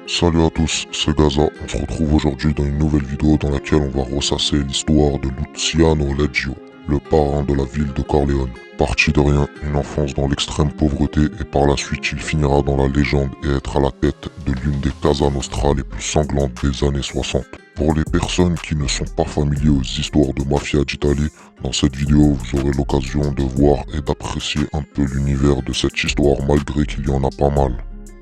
Salut à tous, c'est Gaza. On se retrouve aujourd'hui dans une nouvelle vidéo dans laquelle on va ressasser l'histoire de Luciano Leggio, le parrain de la ville de Corleone. Parti de rien, une enfance dans l'extrême pauvreté et par la suite il finira dans la légende et être à la tête de l'une des Casa Nostra les plus sanglantes des années 60. Pour les personnes qui ne sont pas familiers aux histoires de mafia d'Italie, dans cette vidéo vous aurez l'occasion de voir et d'apprécier un peu l'univers de cette histoire malgré qu'il y en a pas mal.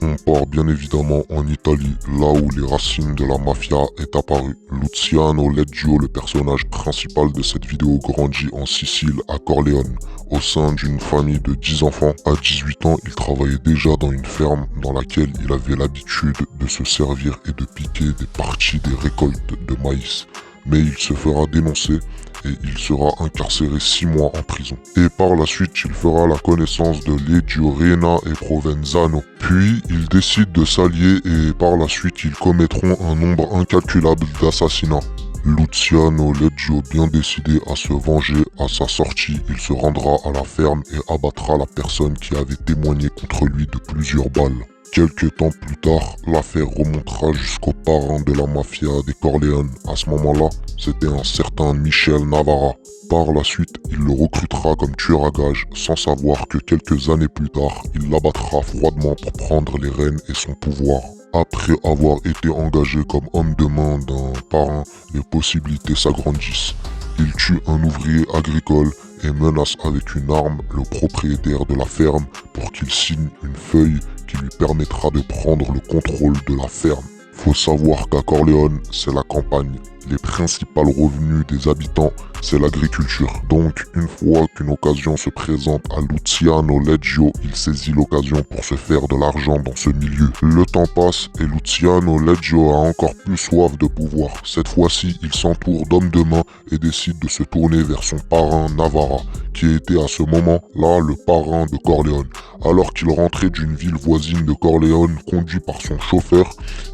On part bien évidemment en Italie, là où les racines de la mafia est apparue. Luciano Leggio, le personnage principal de cette vidéo, grandit en Sicile, à Corleone, au sein d'une famille de 10 enfants. À 18 ans, il travaillait déjà dans une ferme dans laquelle il avait l'habitude de se servir et de piquer des parties des récoltes de maïs. Mais il se fera dénoncer et il sera incarcéré 6 mois en prison. Et par la suite, il fera la connaissance de Leggio Rena et Provenzano. Puis, ils décident de s'allier et par la suite, ils commettront un nombre incalculable d'assassinats. Luciano Leggio, bien décidé à se venger, à sa sortie, il se rendra à la ferme et abattra la personne qui avait témoigné contre lui de plusieurs balles. Quelques temps plus tard, l'affaire remontera jusqu'au parrain de la mafia des Corleone. À ce moment-là, c'était un certain Michel Navarra. Par la suite, il le recrutera comme tueur à gages, sans savoir que quelques années plus tard, il l'abattra froidement pour prendre les rênes et son pouvoir. Après avoir été engagé comme homme de main d'un parrain, les possibilités s'agrandissent. Il tue un ouvrier agricole et menace avec une arme le propriétaire de la ferme pour qu'il signe une feuille qui lui permettra de prendre le contrôle de la ferme. Faut savoir qu'à Corleone, c'est la campagne. Les principaux revenus des habitants, c'est l'agriculture. Donc, une fois qu'une occasion se présente à Luciano Leggio, il saisit l'occasion pour se faire de l'argent dans ce milieu. Le temps passe et Luciano Leggio a encore plus soif de pouvoir. Cette fois-ci, il s'entoure d'hommes de main et décide de se tourner vers son parrain Navarra, qui était à ce moment-là le parrain de Corleone. Alors qu'il rentrait d'une ville voisine de Corleone, conduit par son chauffeur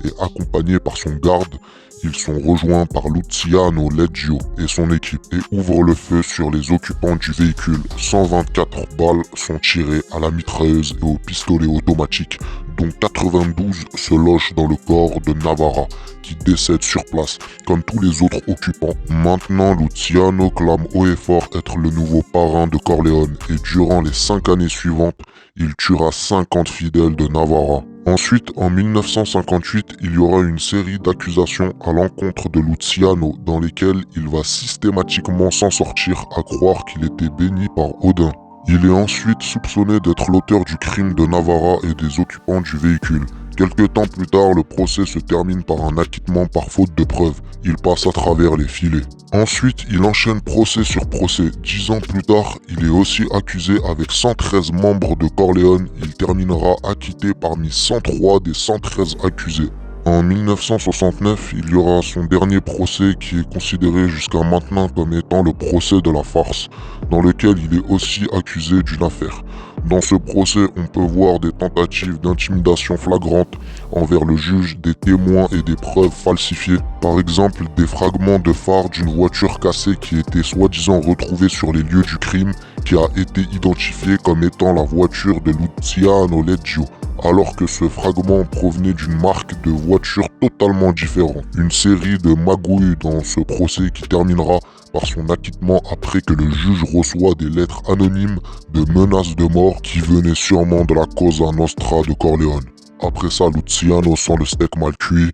et accompagné par son garde, ils sont rejoints par Luciano Leggio et son équipe et ouvrent le feu sur les occupants du véhicule. 124 balles sont tirées à la mitrailleuse et au pistolet automatique, dont 92 se logent dans le corps de Navarra, qui décède sur place, comme tous les autres occupants. Maintenant, Luciano clame haut et fort être le nouveau parrain de Corleone et durant les 5 années suivantes, il tuera 50 fidèles de Navarra. Ensuite, en 1958, il y aura une série d'accusations à l'encontre de Luciano dans lesquelles il va systématiquement s'en sortir à croire qu'il était béni par Odin. Il est ensuite soupçonné d'être l'auteur du crime de Navarra et des occupants du véhicule. Quelque temps plus tard, le procès se termine par un acquittement par faute de preuves. Il passe à travers les filets. Ensuite, il enchaîne procès sur procès. 10 ans plus tard, il est aussi accusé avec 113 membres de Corleone. Il terminera acquitté parmi 103 des 113 accusés. En 1969, il y aura son dernier procès qui est considéré jusqu'à maintenant comme étant le procès de la farce, dans lequel il est aussi accusé d'une affaire. Dans ce procès, on peut voir des tentatives d'intimidation flagrantes envers le juge, des témoins et des preuves falsifiées. Par exemple, des fragments de phare d'une voiture cassée qui était soi-disant retrouvée sur les lieux du crime, qui a été identifiée comme étant la voiture de Luciano Leggio, alors que ce fragment provenait d'une marque de voiture totalement différente. Une série de magouilles dans ce procès qui terminera par son acquittement après que le juge reçoit des lettres anonymes de menaces de mort qui venaient sûrement de la Cosa Nostra de Corleone. Après ça, Luciano sent le steak mal cuit.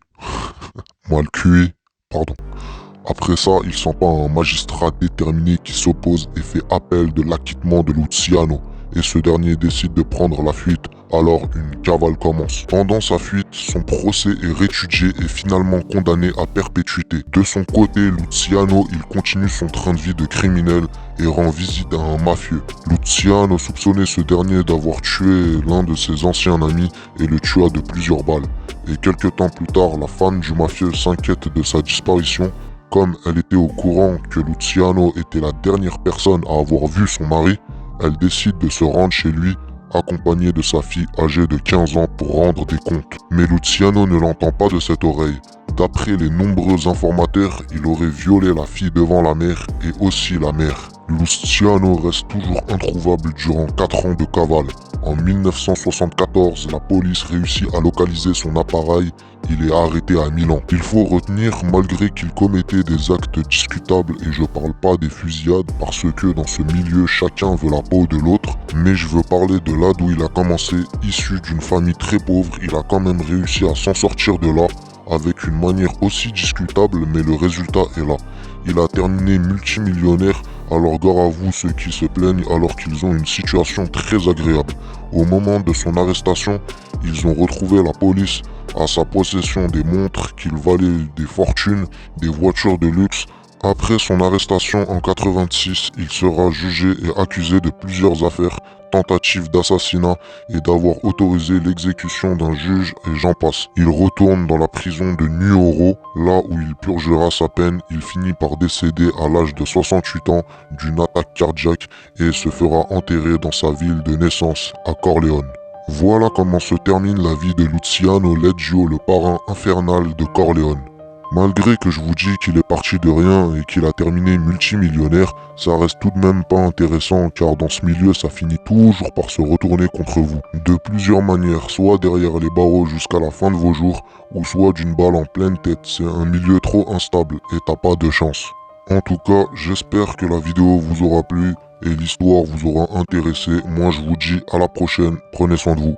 Après ça, il sent pas un magistrat déterminé qui s'oppose et fait appel de l'acquittement de Luciano. Et ce dernier décide de prendre la fuite, alors une cavale commence. Pendant sa fuite, son procès est réétudié et finalement condamné à perpétuité. De son côté, Luciano, il continue son train de vie de criminel et rend visite à un mafieux. Luciano soupçonnait ce dernier d'avoir tué l'un de ses anciens amis et le tua de plusieurs balles. Et quelques temps plus tard, la femme du mafieux s'inquiète de sa disparition. Comme elle était au courant que Luciano était la dernière personne à avoir vu son mari, elle décide de se rendre chez lui, accompagnée de sa fille âgée de 15 ans pour rendre des comptes. Mais Luciano ne l'entend pas de cette oreille. D'après les nombreux informateurs, il aurait violé la fille devant la mère et aussi la mère. Luciano reste toujours introuvable durant 4 ans de cavale. En 1974, la police réussit à localiser son appareil il est arrêté à Milan. Il faut retenir, malgré qu'il commettait des actes discutables, et je parle pas des fusillades parce que dans ce milieu chacun veut la peau de l'autre, mais je veux parler de là d'où il a commencé. Issu d'une famille très pauvre, il a quand même réussi à s'en sortir de là avec une manière aussi discutable, mais le résultat est là. Il a terminé multimillionnaire, alors gare à vous ceux qui se plaignent alors qu'ils ont une situation très agréable. Au moment de son arrestation, ils ont retrouvé la police à sa possession des montres qu'il valait des fortunes, des voitures de luxe. Après son arrestation en 86, il sera jugé et accusé de plusieurs affaires, tentative d'assassinat et d'avoir autorisé l'exécution d'un juge et j'en passe. Il retourne dans la prison de Nuoro, là où il purgera sa peine. Il finit par décéder à l'âge de 68 ans d'une attaque cardiaque et se fera enterrer dans sa ville de naissance, à Corleone. Voilà comment se termine la vie de Luciano Leggio, le parrain infernal de Corleone. Malgré que je vous dis qu'il est parti de rien et qu'il a terminé multimillionnaire, ça reste tout de même pas intéressant car dans ce milieu ça finit toujours par se retourner contre vous. De plusieurs manières, soit derrière les barreaux jusqu'à la fin de vos jours, ou soit d'une balle en pleine tête. C'est un milieu trop instable et t'as pas de chance. En tout cas, j'espère que la vidéo vous aura plu et l'histoire vous aura intéressé. Moi je vous dis à la prochaine, prenez soin de vous.